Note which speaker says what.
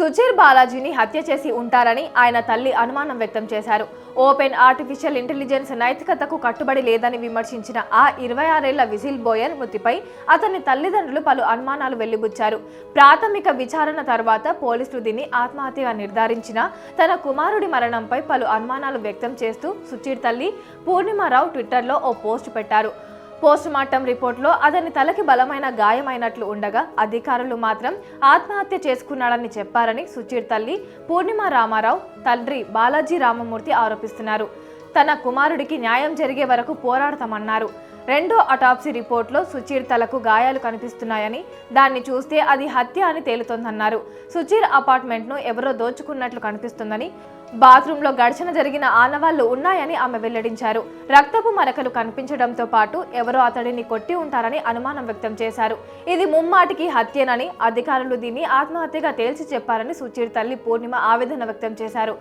Speaker 1: సుచీర్ బాలాజీని హత్య చేసి ఉంటారని ఆయన తల్లి అనుమానం వ్యక్తం చేశారు. ఓపెన్ ఆర్టిఫిషియల్ ఇంటెలిజెన్స్ నైతికతకు కట్టుబడి లేదని విమర్శించిన ఆ 26 ఏళ్ల విజిల్ బోయర్ మృతిపై అతని తల్లిదండ్రులు పలు అనుమానాలు వెళ్లిబుచ్చారు. ప్రాథమిక విచారణ తర్వాత పోలీసులు దీన్ని ఆత్మహత్యగా నిర్ధారించిన తన కుమారుడి మరణంపై పలు అనుమానాలు వ్యక్తం చేస్తూ సుచీర్ తల్లి పూర్ణిమారావు ట్విట్టర్లో ఓ పోస్ట్ పెట్టారు. పోస్టుమార్టం రిపోర్టులో అతని తలకి బలమైన గాయమైనట్లు ఉండగా అధికారులు మాత్రం ఆత్మహత్య చేసుకున్నాడని చెప్పారని సుచీర్ తల్లి పూర్ణిమ రామారావు తండ్రి బాలాజీ రామమూర్తి ఆరోపిస్తున్నారు. తన కుమారుడికి న్యాయం జరిగే వరకు పోరాడతామన్నారు. రెండో అటాప్సీ రిపోర్టులో సుచీర్ తలకు గాయాలు కనిపిస్తున్నాయని, దాన్ని చూస్తే అది హత్య అని తేలుతోందన్నారు. సుచీర్ అపార్ట్మెంట్ను ఎవరో దోచుకున్నట్లు కనిపిస్తుందని, బాత్రూంలో ఘర్షణ జరిగిన ఆనవాళ్లు ఉన్నాయని ఆమె వెల్లడించారు. రక్తపు మరకలు కనిపించడంతో పాటు ఎవరో అతడిని కొట్టి ఉంటారని అనుమానం వ్యక్తం చేశారు. ఇది ముమ్మాటికి హత్యేనని, అధికారులు దీన్ని ఆత్మహత్యగా తేల్చి చెప్పారని సుచీర్ తల్లి పూర్ణిమ ఆవేదన వ్యక్తం చేశారు.